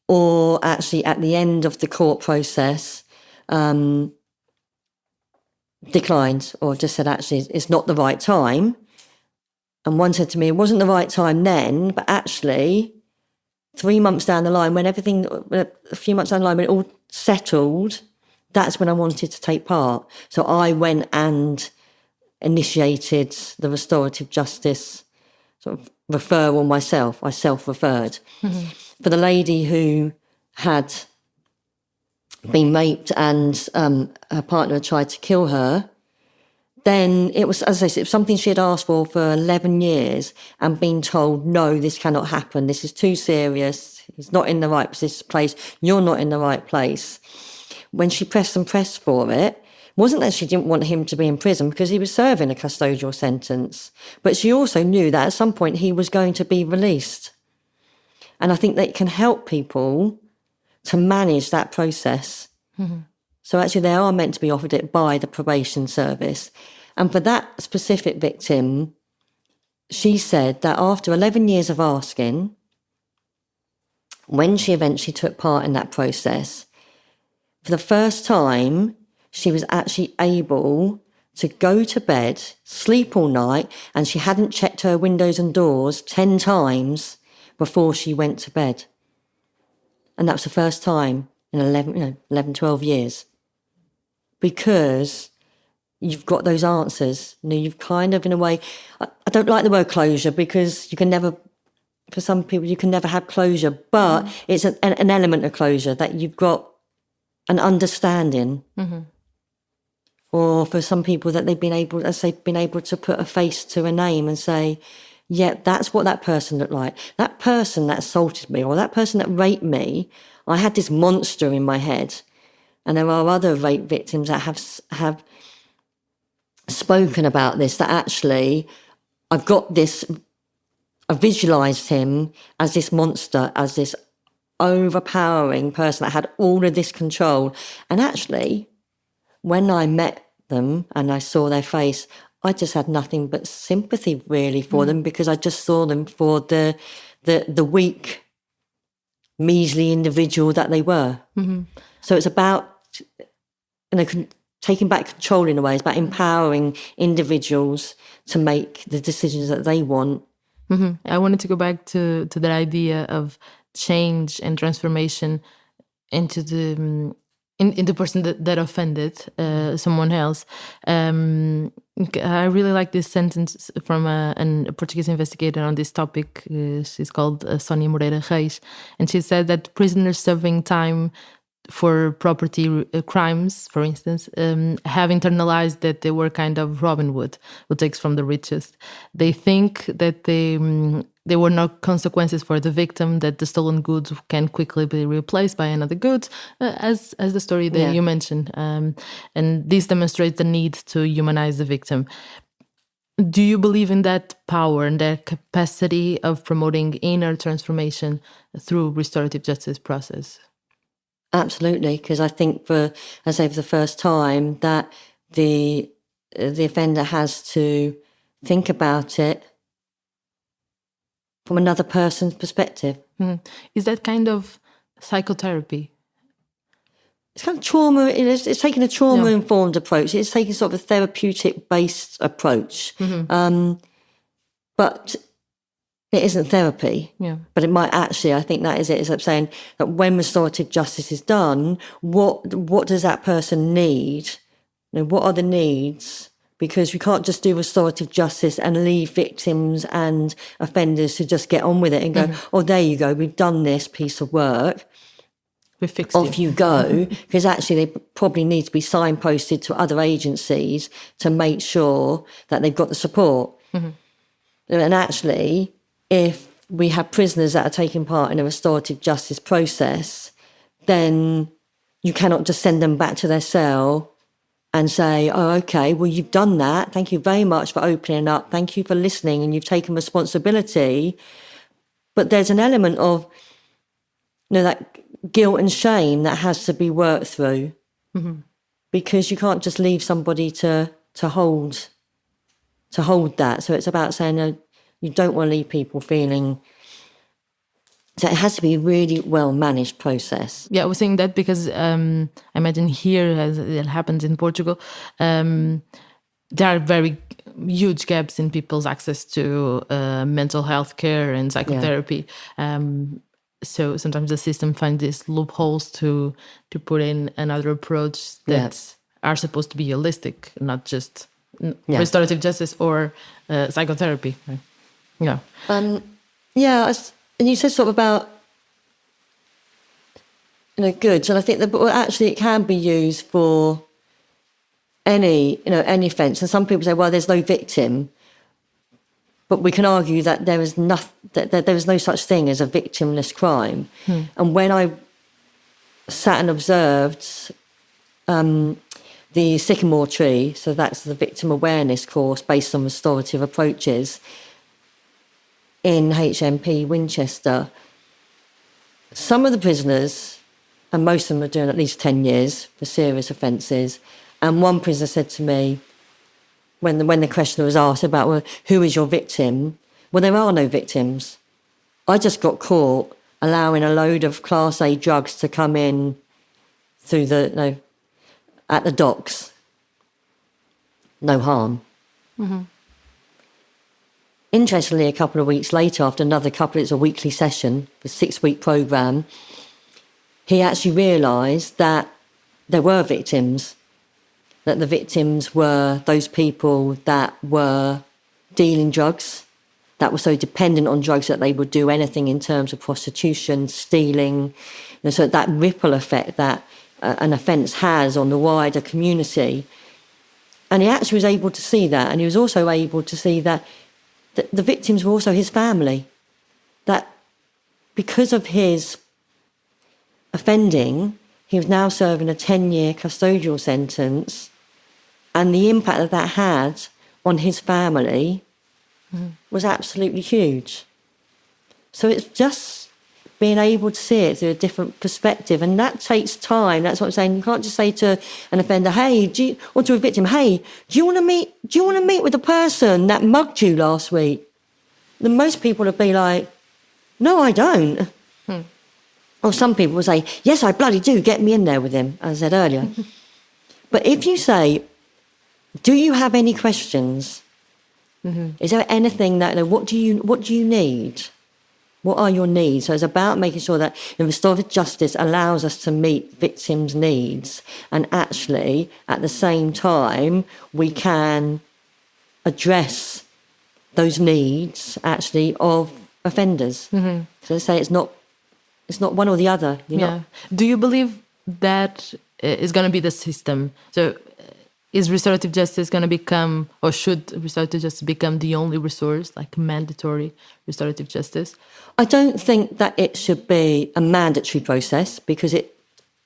Speaker 2: or actually at the end of the court process, declined, or just said, actually, it's not the right time. And one said to me, it wasn't the right time then, but actually 3 months down the line, a few months down the line, when it all settled, that's when I wanted to take part. So I went and initiated the restorative justice sort of referral myself. I self-referred. For the lady who had been raped and her partner had tried to kill her, then it was, as I said, it was something she had asked for 11 years and been told, no, this cannot happen. This is too serious. He's not in the right place. You're not in the right place. When she pressed and pressed for it, wasn't that she didn't want him to be in prison because he was serving a custodial sentence, but she also knew that at some point he was going to be released. And I think that it can help people to manage that process. So actually they are meant to be offered it by the probation service. And for that specific victim, she said that after 11 years of asking, when she eventually took part in that process, for the first time, she was actually able to go to bed, sleep all night, and she hadn't checked her windows and doors 10 times before she went to bed. And that was the first time in 11, 12 years. Because you've got those answers. You've kind of, in a way, I don't like the word closure, because you can never, for some people, you can never have closure, but it's an element of closure, that you've got an understanding. Or for some people that they've been able to put a face to a name and say, yeah, that's what that person looked like. That person that assaulted me, or that person that raped me, I had this monster in my head. And there are other rape victims that have spoken about this, that actually I've got this, I visualised him as this monster, as this overpowering person that had all of this control. And actually, when I met them and I saw their face, I just had nothing but sympathy really for them, because I just saw them for the weak, measly individual that they were. So it's about taking back control in a way. It's about empowering individuals to make the decisions that they want.
Speaker 1: I wanted to go back to that idea of change and transformation into the person that offended someone else. I really like this sentence from a Portuguese investigator on this topic. She's called Sonia Moreira Reis, and she said that prisoners serving time for property crimes, for instance, have internalized that they were kind of Robin Hood, who takes from the richest. They think that there were no consequences for the victim, that the stolen goods can quickly be replaced by another good, as the story that you mentioned. And this demonstrates the need to humanize the victim. Do you believe in that power and that capacity of promoting inner transformation through restorative justice process?
Speaker 2: Absolutely, because I think for the first time that the the offender has to think about it from another person's perspective.
Speaker 1: Is that kind of psychotherapy?
Speaker 2: It's kind of trauma. It's taking a trauma-informed approach. It's taking sort of a therapeutic-based approach. But it isn't therapy.
Speaker 1: Yeah.
Speaker 2: But it might actually, I think that is it, is like saying that when restorative justice is done, what does that person need? What are the needs? Because we can't just do restorative justice and leave victims and offenders to just get on with it and go, oh, there you go, we've done this piece of work.
Speaker 1: We fixed
Speaker 2: Off you go. Because actually they probably need to be signposted to other agencies to make sure that they've got the support. And actually, if we have prisoners that are taking part in a restorative justice process, then you cannot just send them back to their cell and say, oh, okay, well, you've done that. Thank you very much for opening up. Thank you for listening, and you've taken responsibility. But there's an element of, that guilt and shame that has to be worked through, because you can't just leave somebody to hold that. So it's about saying, no, you don't want to leave people feeling. So it has to be a really well managed process.
Speaker 1: Yeah, I was saying that because I imagine here, as it happens in Portugal, there are very huge gaps in people's access to mental health care and psychotherapy. So sometimes the system finds these loopholes to put in another approach that are supposed to be holistic, not just restorative justice or psychotherapy. Yeah. And
Speaker 2: you said sort of about, goods, and I think that actually it can be used for any offence. And some people say, well, there's no victim, but we can argue that there is no such thing as a victimless crime. And when I sat and observed the sycamore tree, so that's the victim awareness course based on restorative approaches in HMP Winchester, some of the prisoners, and most of them are doing at least 10 years for serious offences, and one prisoner said to me, when the question was asked about, well, who is your victim? Well, there are no victims. I just got caught allowing a load of Class A drugs to come in through at the docks. No harm. Interestingly, a couple of weeks later, after it's a weekly session, a 6-week programme, he actually realised that there were victims, that the victims were those people that were dealing drugs, that were so dependent on drugs that they would do anything in terms of prostitution, stealing. And so that ripple effect that an offence has on the wider community. And he actually was able to see that. And he was also able to see that the victims were also his family. That because of his offending, he was now serving a 10-year custodial sentence, and the impact that had on his family was absolutely huge. So it's just being able to see it through a different perspective, and that takes time. That's what I'm saying. You can't just say to an offender, "Hey," or to a victim, "Hey, do you want to meet with the person that mugged you last week?" Then most people would be like, "No, I don't." Or some people will say, "Yes, I bloody do. Get me in there with him," as I said earlier. But if you say, "Do you have any questions? Is there anything that what do you need? What are your needs?" So it's about making sure that restorative justice allows us to meet victims' needs, and actually at the same time we can address those needs actually of offenders. So they say it's not one or the other.
Speaker 1: Do you believe that is going to be the system? So is restorative justice going to become, or should restorative justice become the only resource, like mandatory restorative justice?
Speaker 2: I don't think that it should be a mandatory process, because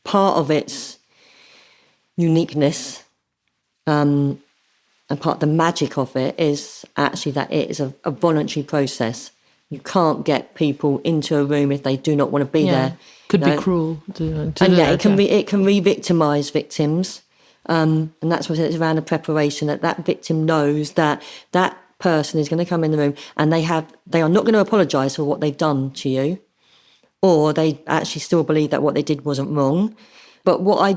Speaker 2: part of its uniqueness and part of the magic of it is actually that it is a voluntary process. You can't get people into a room if they do not want to be there.
Speaker 1: Could be cruel to
Speaker 2: and it can re-victimise victims. And that's what it's around the preparation, that victim knows that that person is going to come in the room and they are not going to apologise for what they've done to you, or they actually still believe that what they did wasn't wrong. But what I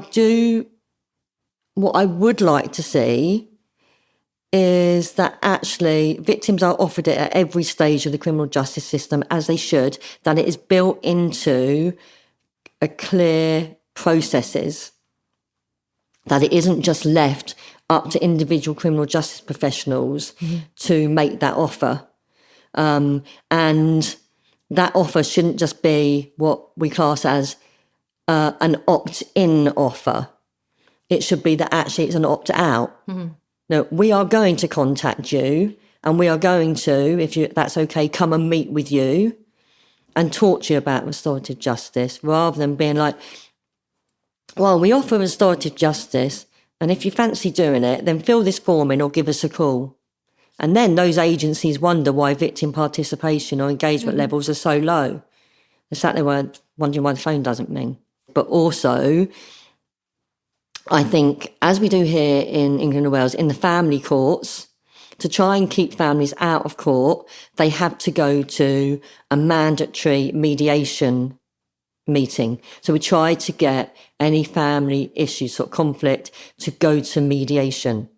Speaker 2: would like to see is that actually victims are offered it at every stage of the criminal justice system, as they should, that it is built into a clear processes, that it isn't just left up to individual criminal justice professionals to make that offer. And that offer shouldn't just be what we class as an opt-in offer. It should be that actually it's an opt-out. No, we are going to contact you and we are going to, if that's okay, come and meet with you and talk to you about restorative justice, rather than being like, well, we offer restorative justice, and if you fancy doing it, then fill this form in or give us a call. And then those agencies wonder why victim participation or engagement levels are so low. They're sat there wondering why the phone doesn't ring. But also, I think, as we do here in England and Wales, in the family courts, to try and keep families out of court, they have to go to a mandatory mediation meeting. So we try to get any family issues or conflict to go to mediation.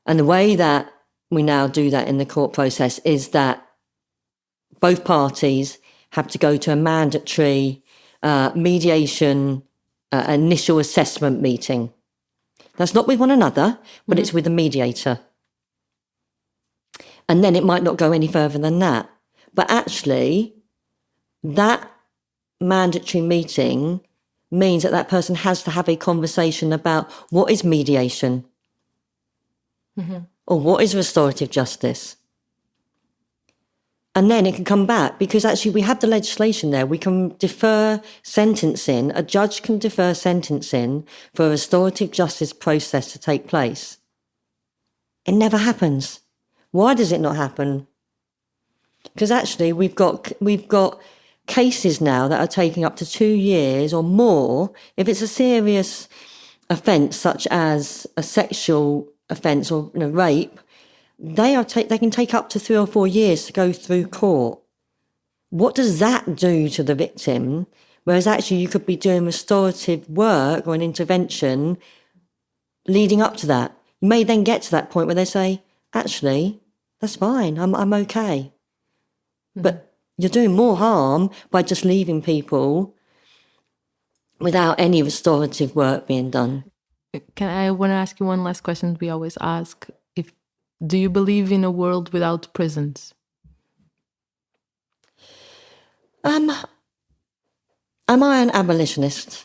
Speaker 2: And the way that we now do that in the court process is that both parties have to go to a mandatory mediation initial assessment meeting. That's not with one another, but it's with a mediator. And then it might not go any further than that. But actually, that mandatory meeting means that person has to have a conversation about what is mediation or what is restorative justice. And then it can come back, because actually we have the legislation there. We can defer sentencing. A judge can defer sentencing for a restorative justice process to take place. It never happens. Why does it not happen? Because actually we've got cases now that are taking up to 2 years or more. If it's a serious offence, such as a sexual offence or rape, they can take up to 3 or 4 years to go through court. What does that do to the victim? Whereas actually you could be doing restorative work or an intervention leading up to that. You may then get to that point where they say, actually, that's fine, I'm okay. But you're doing more harm by just leaving people without any restorative work being done.
Speaker 1: I want to ask you one last question we always ask. Do you believe in a world without prisons?
Speaker 2: Am I an abolitionist?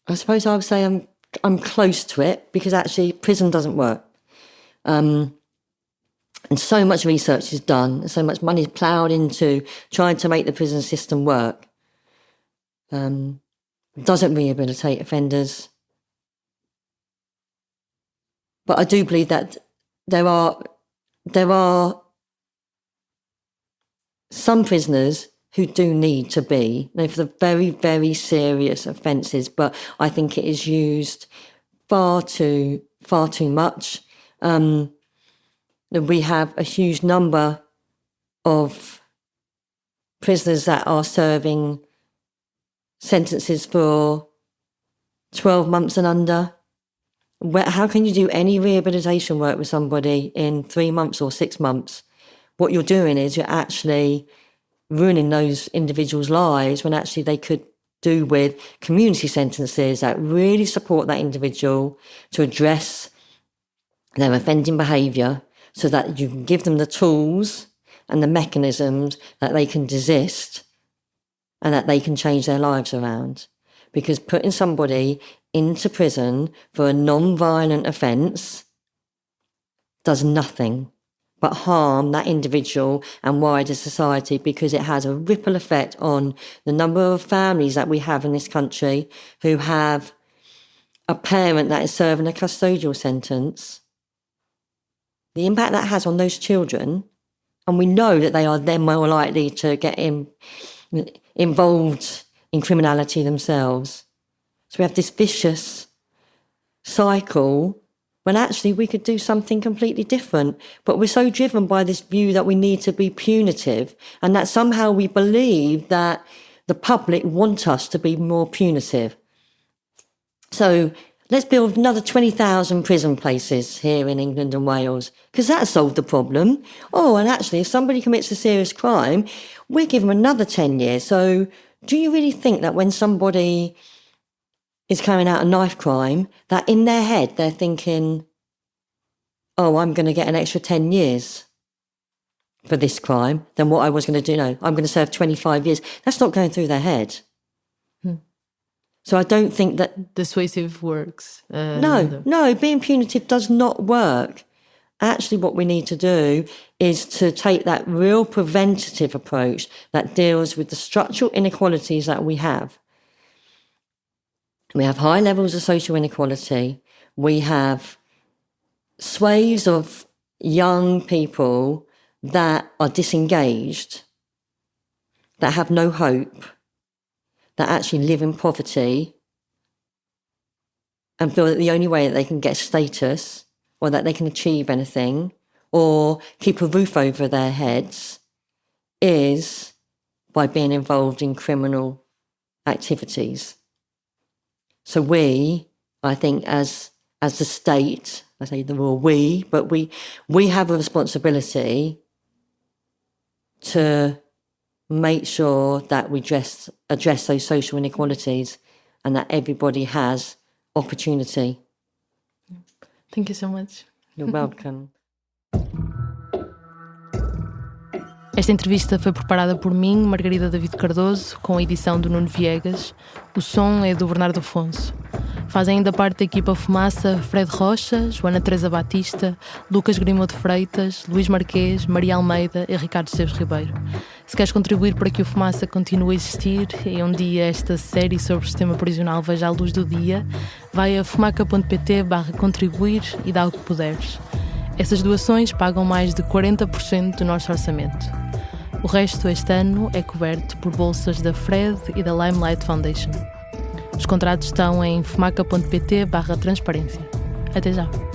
Speaker 2: I suppose I would say I'm close to it, because actually prison doesn't work. And so much research is done, so much money is ploughed into trying to make the prison system work. Doesn't rehabilitate offenders. But I do believe that there are some prisoners who do need to be, for the very, very serious offences, but I think it is used far too much. We have a huge number of prisoners that are serving sentences for 12 months and under. How can you do any rehabilitation work with somebody in 3 months or 6 months? What you're doing is you're actually ruining those individuals' lives, when actually they could do with community sentences that really support that individual to address their offending behaviour, so that you can give them the tools and the mechanisms that they can desist and that they can change their lives around. Because putting somebody into prison for a non-violent offence does nothing but harm that individual and wider society, because it has a ripple effect on the number of families that we have in this country who have a parent that is serving a custodial sentence. The impact that has on those children, and we know that they are then more likely to get involved in criminality themselves. So we have this vicious cycle when actually we could do something completely different. But we're so driven by this view that we need to be punitive, and that somehow we believe that the public want us to be more punitive. So let's build another 20,000 prison places here in England and Wales, because that solved the problem. Oh, and actually, if somebody commits a serious crime, we give them another 10 years. So do you really think that when somebody is carrying out a knife crime, that in their head they're thinking, oh, I'm going to get an extra 10 years for this crime than what I was going to do? No, I'm going to serve 25 years. That's not going through their head. So I don't think that...
Speaker 1: Dissuasive works.
Speaker 2: No, being punitive does not work. Actually, what we need to do is to take that real preventative approach that deals with the structural inequalities that we have. We have high levels of social inequality. We have swathes of young people that are disengaged, that have no hope, that actually live in poverty and feel that the only way that they can get status or that they can achieve anything or keep a roof over their heads is by being involved in criminal activities. So we, I think, as the state, I say the word we, but we have a responsibility to make sure that we address those social inequalities and that everybody has opportunity.
Speaker 1: Thank you so much.
Speaker 2: You're welcome.
Speaker 1: Esta entrevista foi preparada por mim, Margarida David Cardoso, com a edição do Nuno Viegas. O som é do Bernardo Afonso. Fazem ainda parte da equipa Fumaça Fred Rocha, Joana Teresa Batista, Lucas Grimo de Freitas, Luís Marquês, Maria Almeida e Ricardo Esteves Ribeiro. Se queres contribuir para que o Fumaça continue a existir e um dia esta série sobre o sistema prisional veja a luz do dia, vai a fumaca.pt/contribuir e dá o que puderes. Essas doações pagam mais de 40% do nosso orçamento. O resto este ano é coberto por bolsas da Fred e da Limelight Foundation. Os contratos estão em fumaca.pt/transparência. Até já!